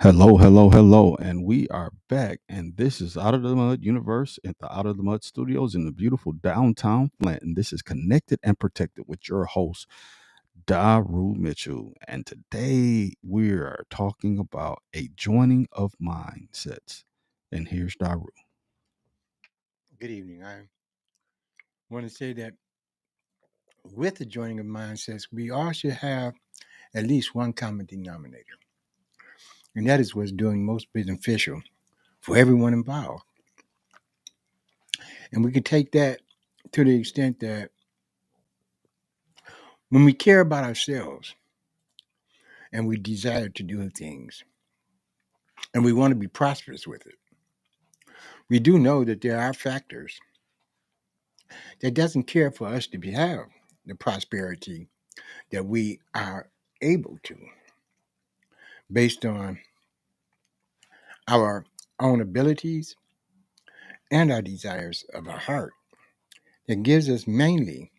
Hello, hello, hello, and we are back. And this is Out of the Mud Universe at the Out of the Mud Studios in the beautiful downtown Flint. And this is Connected and Protected with your host, Dehru Mitchell. And today we are talking about a joining of mindsets. And here's Daru. Good evening. I want to say that with the joining of mindsets, we all should have at least one common denominator, and that is what's doing most beneficial for everyone involved. And we could take that to the extent that when we care about ourselves and we desire to do things and we want to be prosperous with it, we do know that there are factors that doesn't care for us to have the prosperity that we are able to based on our own abilities and our desires of our heart. It gives us mainly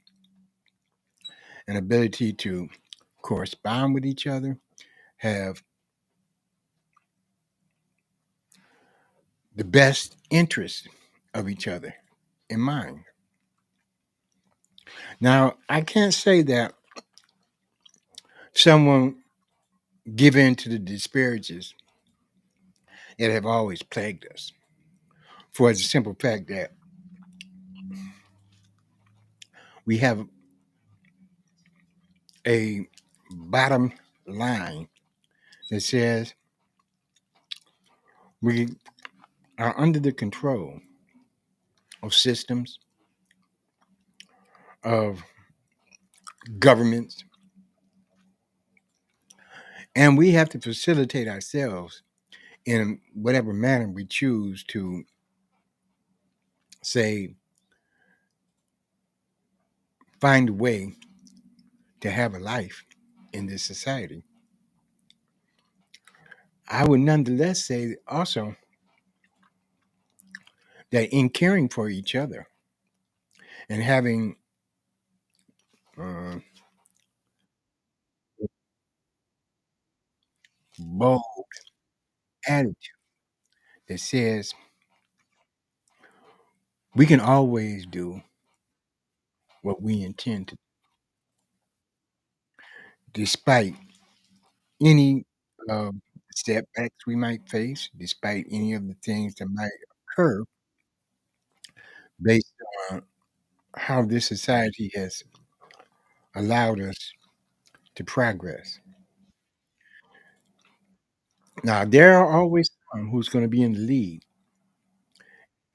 an ability to correspond with each other, have the best interest of each other in mind. Now, I can't say that someone give in to the disparages that have always plagued us for the simple fact that we have a bottom line that says we are under the control of systems, of governments, and we have to facilitate ourselves in whatever manner we choose to say find a way to have a life in this society. I would nonetheless say also that in caring for each other and having uh, bold attitude that says we can always do what we intend to, despite any setbacks we might face, despite any of the things that might occur based on how this society has allowed us to progress. Now, there are always some who's going to be in the lead.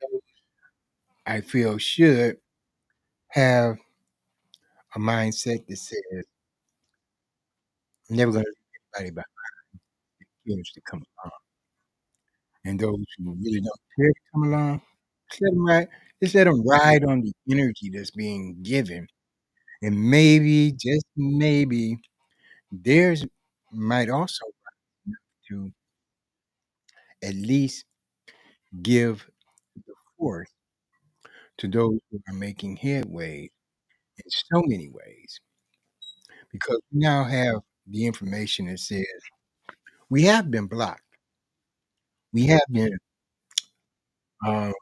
Those I feel should have a mindset that says, I'm never going to leave anybody behind to come along. And those who really don't care to come along, just let them ride, just let them ride on the energy that's being given. And maybe, just maybe, theirs might also to at least give the force to those who are making headway in so many ways. Because we now have the information that says we have been blocked. We have been um,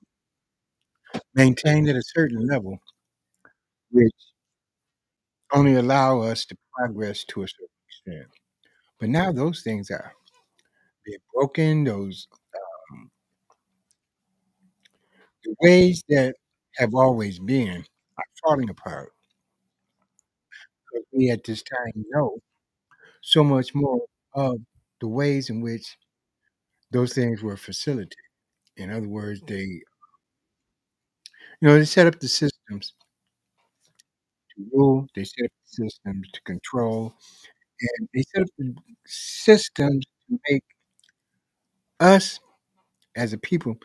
maintained at a certain level, which only allow us to progress to a certain extent. But now those things are being broken. Those the ways that have always been are falling apart. Because we at this time know so much more of the ways in which those things were facilitated. In other words, they set up the systems to rule. They set up the systems to control, and they set up the systems to make us as a people,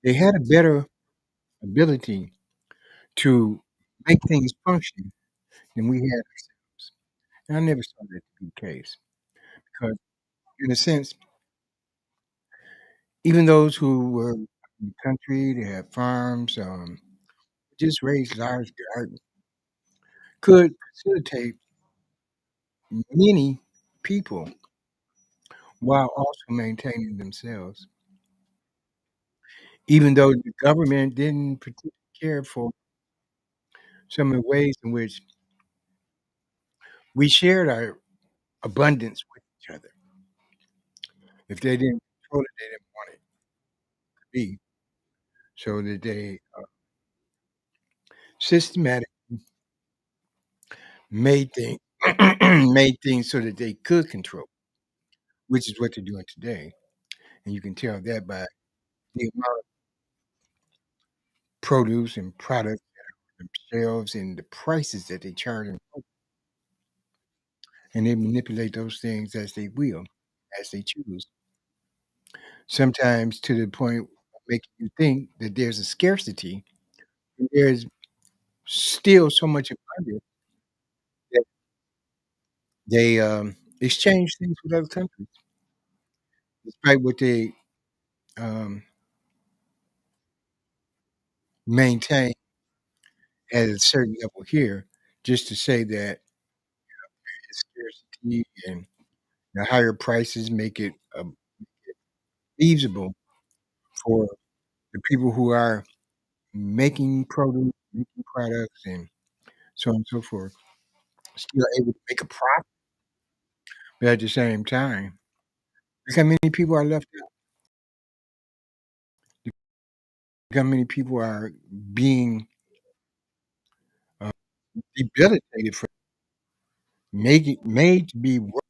they had a better ability to make things function than we had ourselves. And I never saw that to be the case because, in a sense, even those who were in the country, they had farms, just raised large gardens, could facilitate many people while also maintaining themselves. Even though the government didn't particularly care for some of the ways in which we shared our abundance with each other. If they didn't control it, they didn't want it to be, so that they systematically made things made things so that they could control, which is what they're doing today. And you can tell that by the amount of produce and products themselves and the prices that they charge 'em, and they manipulate those things as they will, as they choose. Sometimes to the point of making you think that there's a scarcity, and there's still so much abundance that they, exchange things with other countries despite what they, um, maintain at a certain level here, just to say that it's scarcity and the higher prices make it, feasible for the people who are making produce, making products, and so on and so forth, still able to make a profit, but at the same time, look how many people are left out. Look how many people are being, uh, debilitated for made to be worse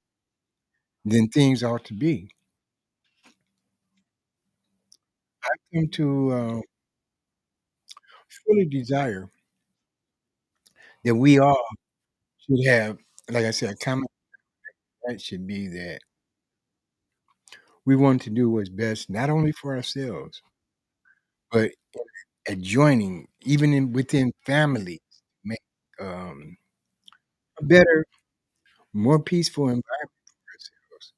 than things ought to be. I come to, fully desire that we all should have, like I said, a common that should be that we want to do what's best, not only for ourselves, but adjoining, even in within families, make, um, a better, more peaceful environment for ourselves,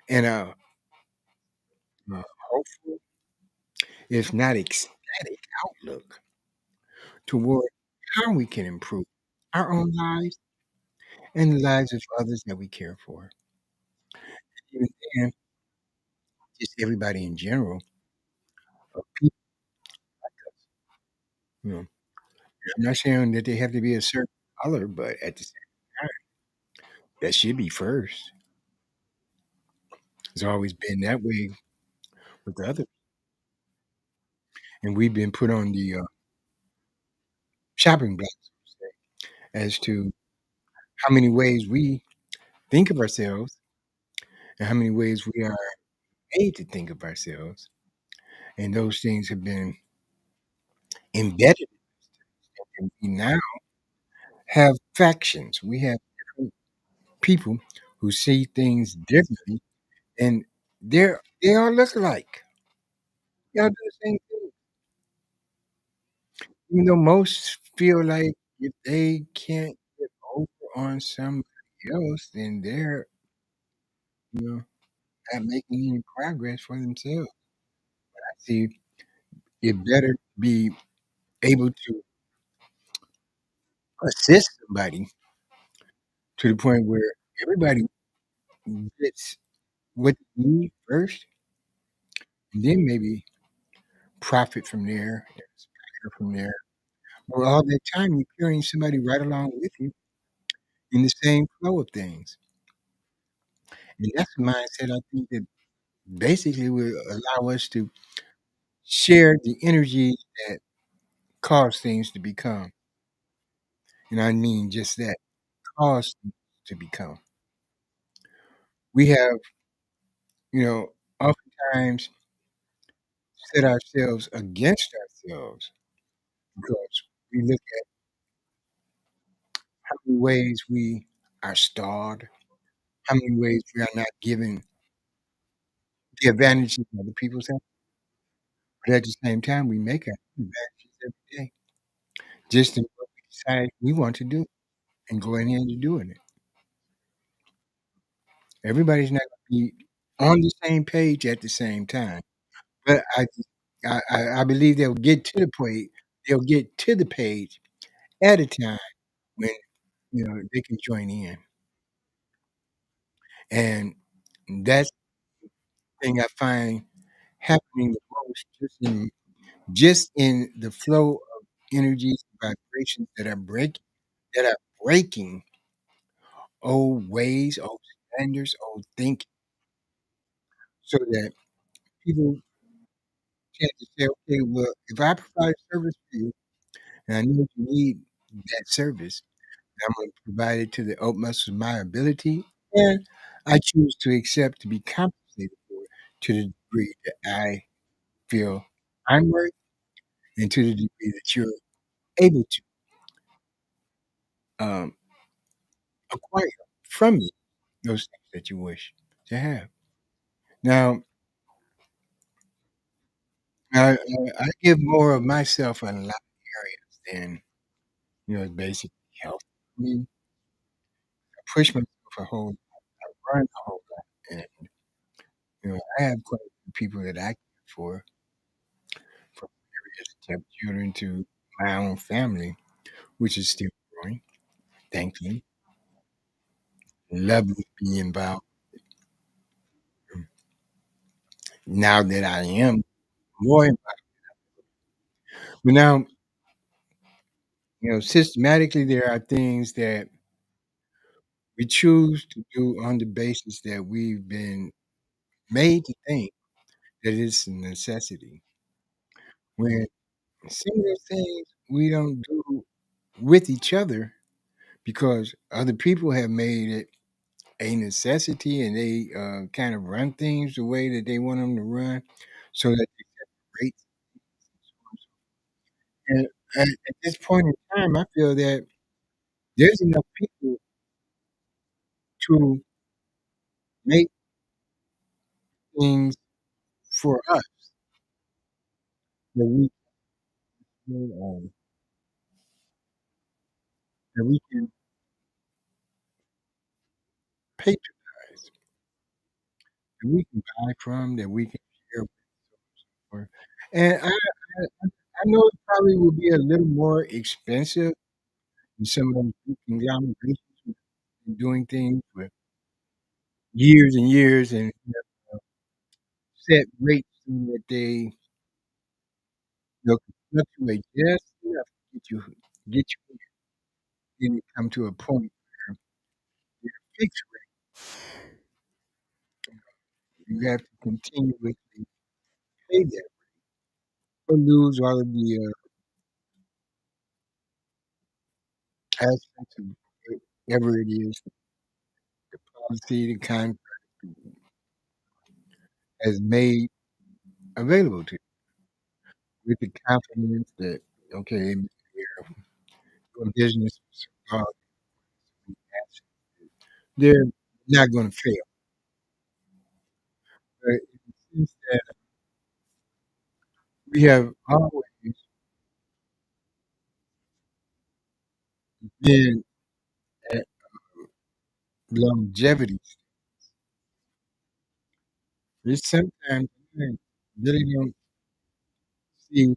and a hopeful, if not ecstatic, outlook toward how we can improve our own lives and the lives of others that we care for. Even then, just everybody in general, people, you know, I'm not saying that they have to be a certain color, but at the same time, that should be first. It's always been that way with the others, and we've been put on the, chopping block, so to say, as to how many ways we think of ourselves and how many ways we are made to think of ourselves, and those things have been embedded, and we now have factions. We have different people who see things differently, and they all look alike. They all do the same thing. Even though most feel like if they can't get over on somebody else, then they're, you know, not making any progress for themselves. See, it better be able to assist somebody to the point where everybody gets what they need first, and then maybe profit from there, and from there. But all that time, you're carrying somebody right along with you in the same flow of things, and that's the mindset I think that basically will allow us to share the energy that cause things to become, and I mean just that, cause things to become. We have, oftentimes set ourselves against ourselves because we look at how many ways we are stalled, how many ways we are not given the advantages other people have, but at the same time, we make our advantages every day just in what we decide we want to do and going into doing it. Everybody's not gonna be on the same page at the same time, but I believe they'll get to the page at a time when, they can join in, and That's the thing I find happening the most just in the flow of energies and vibrations that are breaking old ways, old standards, old thinking, so that people tend to say, "Okay, well, if I provide a service for you and I know you need that service, I'm gonna provide it to the utmost of my ability, and I choose to accept to be compensated for it to the degree that I feel I'm worth and to the degree that you're able to, um, acquire from me those things that you wish to have." Now, I give more of myself in a lot of areas than, basic health. I mean, I push myself a whole lot, I run a whole lot, and, I have quite a few people that I care for, from various step children to my own family, which is still growing, thankfully. Lovely being involved now that I am more involved. But now, systematically, there are things that we choose to do on the basis that we've been made to think that it's a necessity. When some of those things we don't do with each other because other people have made it a necessity and they kind of run things the way that they want them to run so that they rate. And at this point in time, I feel that there's enough people to make things for us that um, we can patronize, that we can buy from, that we can share with. And I know it probably will be a little more expensive than some of those big conglomerations who've been doing things for years and years and set rates so that they, can fluctuate just enough to get you then it come to a point where your fixed rate, you have to continuously pay that or lose all of the aspects of whatever it is the policy, the contract has made available to you with the confidence that, okay, they're doing business with so long, they're not going to fail. But in the sense that we have always been at longevity, there's sometimes I really don't see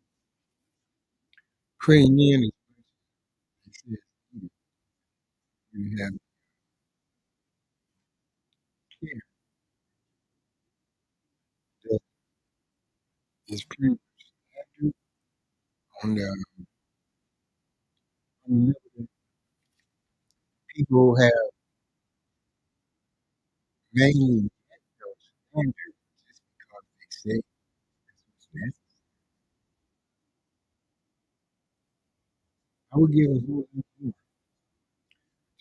putting in as much as you have care that is pretty much on the unlimited people have mainly met those standards just because they say that's what's necessary. I would give a whole lot more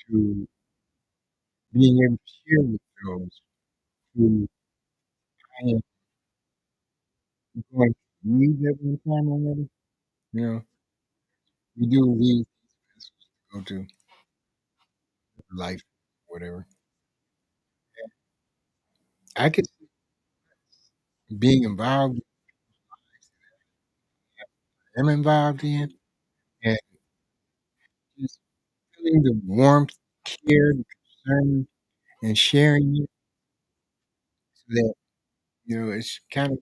to being able to share with those who I am going to leave at one time or another. You know, we do leave these vessels to go to life, whatever. I could see being involved, am involved in, and just feeling the warmth, care, the concern, and sharing it so that, it's kind of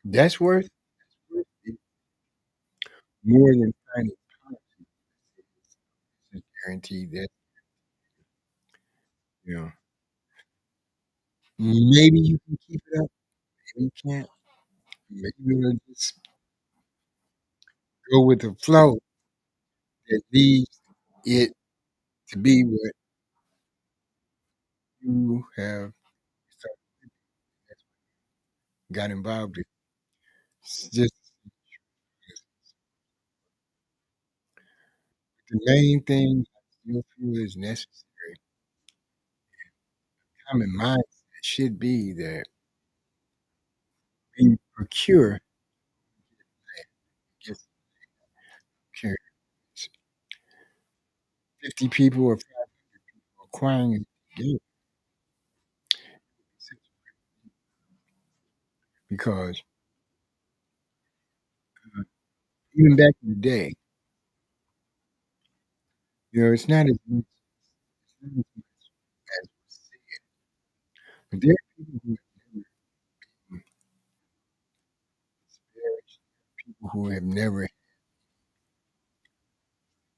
that's worth it more than finding policy that says this is guaranteed that You know, maybe you can keep it up, maybe you can't. Maybe you'll just go with the flow that leads it to be what you have got involved in. It's just the main thing I still feel is necessary. Common mindset should be that we procure, get procure 50 people or 500 people acquiring it together because uh, even back in the day, it's not as much, it's not as much as we see, but there are people who have never been disparaged, people who have never had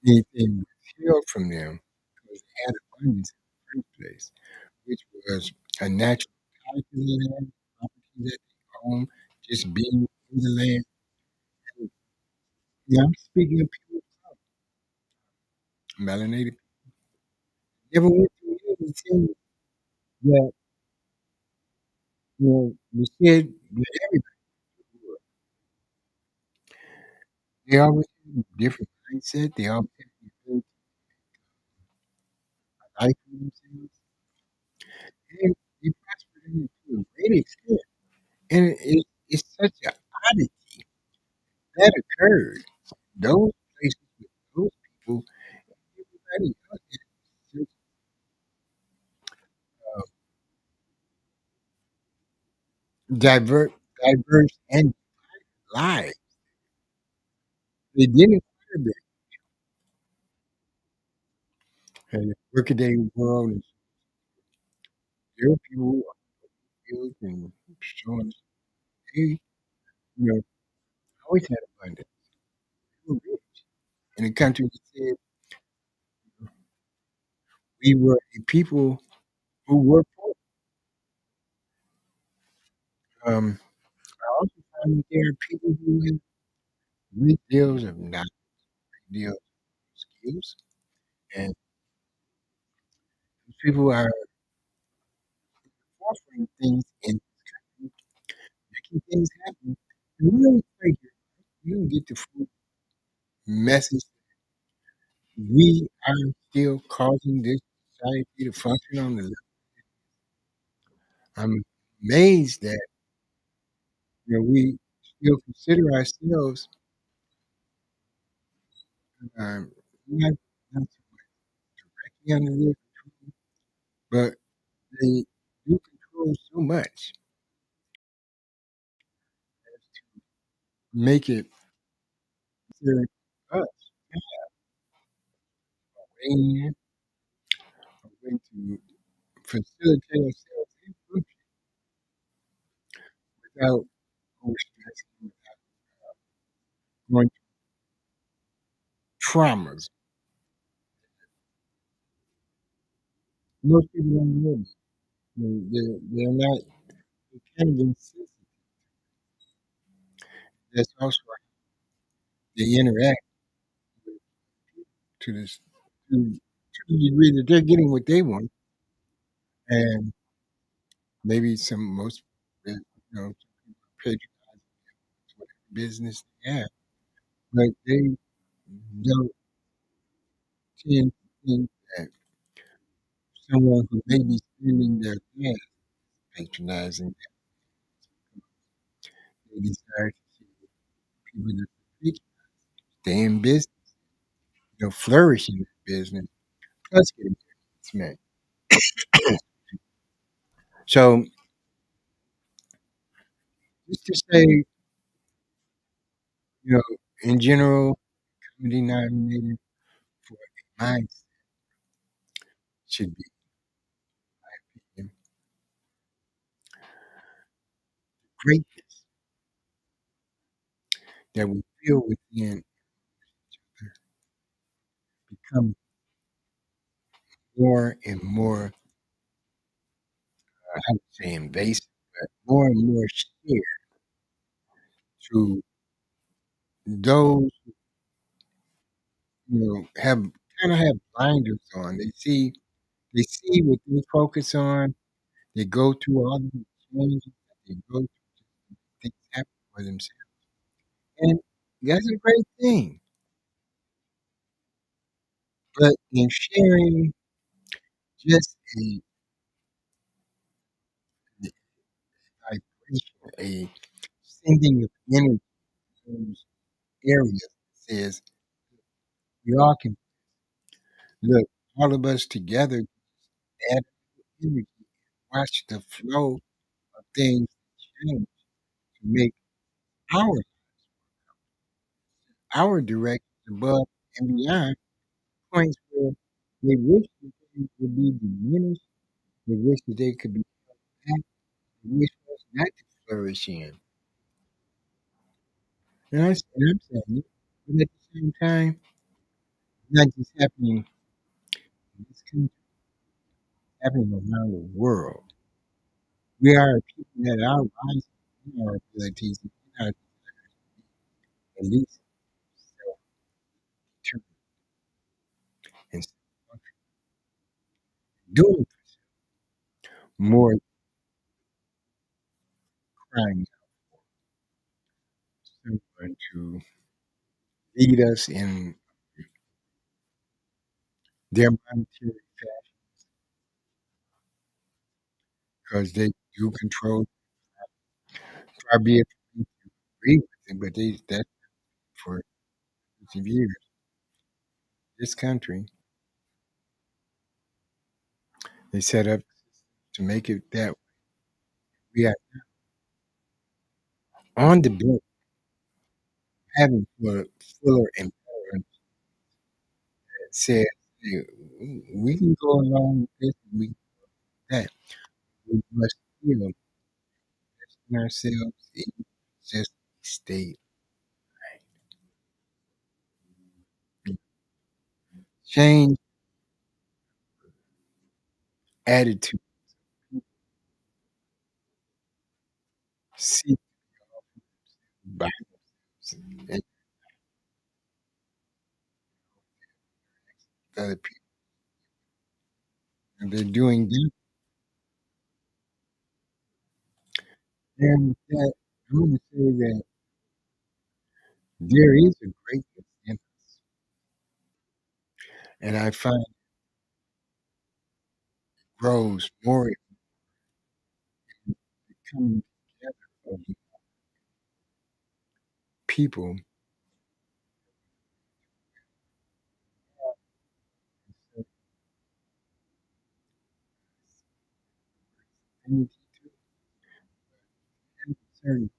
anything withheld from them because they had abundance in the first place, which was a natural title to the land, property that they own, just being in the land. And, I'm speaking of people, melanated, never went through anything that, was said that everybody would. They always had a different mindset. They always had the ability to life for themselves. And they prospered in it to a great extent. And it's such an oddity that occurred. Those places with those people, everybody else had such diverse, diverse and lives. They didn't care about the workaday world. And there were people who are skilled and showing they, always had abundance. They were rich in a country that said we were a people who were poor. I also find that there are people who have great deals of knowledge, great deals of skills, and those people are offering things and making things happen. And we don't quite get, we don't get the full message. We are still causing this society to function on the level. I'm amazed that we still consider ourselves um, not, not so directly under their control, but they do control so much make it considered us a way in, a way to facilitate ourselves in function without overstressing, without going through traumas. Most people don't know this. They're not they kind of insensitive. That's also how they interact with to this to the degree that they're getting what they want, and maybe some most patronize whatever business they have, but they don't tend to think that someone who may be spending their time patronizing they desire to see people that they stay in business, flourish in that business, plus get advancement. So just to say, you know, in general, common denominator for a mindset should be in greatness that we feel within become more and more. I would say invasive, but more and more shared to those, have kinda have blinders on. They see what they focus on. They go through all the changes that they go through to make things happen for themselves, and that's a great thing. But in sharing just a vibration, a sending of energy to those areas that says, "We all can look, all of us together add energy, watch the flow of things change to make our our direction above and beyond points where they wish that things would be diminished, they wish that they could be back, they wish for us not to flourish in." And I'm saying it, but at the same time, it's not just happening in this country, it's happening around the world. We are a people that our lives and our abilities and our at least self-determined and doing more crying out for someone to lead us in their monetary fashion because they do control far be it for me to agree with them, but that's for hundreds of years. This country, they set up to make it that we are on the brink having fuller and better that says, "Hey, we can go along with this and we can do that. We must still invest in ourselves in just state change attitude, seek by and other people. And they're doing that. And with that, I'm going to say that there is a greatness in us. And I find it grows more coming together of people and certain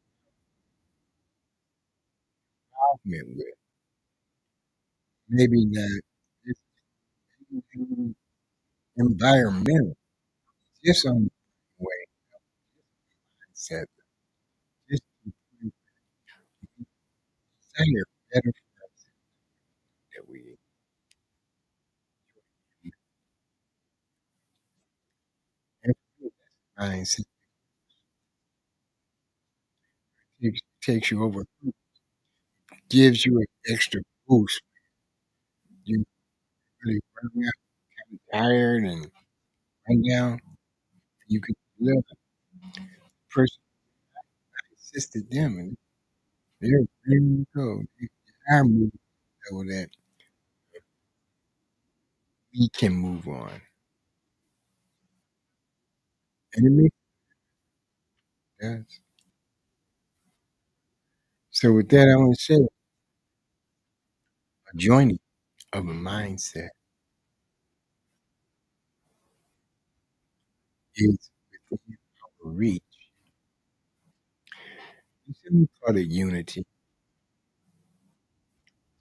involvement with. Maybe not it's environmental, just on the way, mindset, just to desire better for us that we and mindset takes you over, gives you an extra boost. You really run out tired and run down. You can live a person assisted them and they're ready to go. They are moving so that we can move on. And it makes sense. So with that, I want to say a joining of a mindset is within our reach. Some call it unity,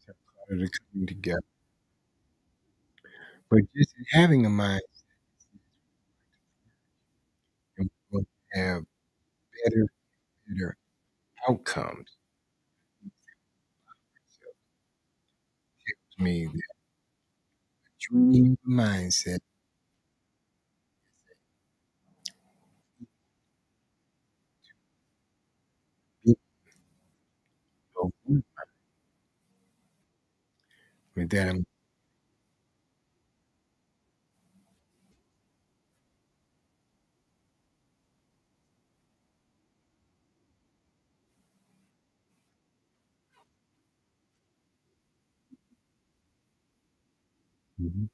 some call it a coming together. But just in having a mindset, and we're going to have better outcomes. So it tells me that joining the mindset With that, I'm Mhm.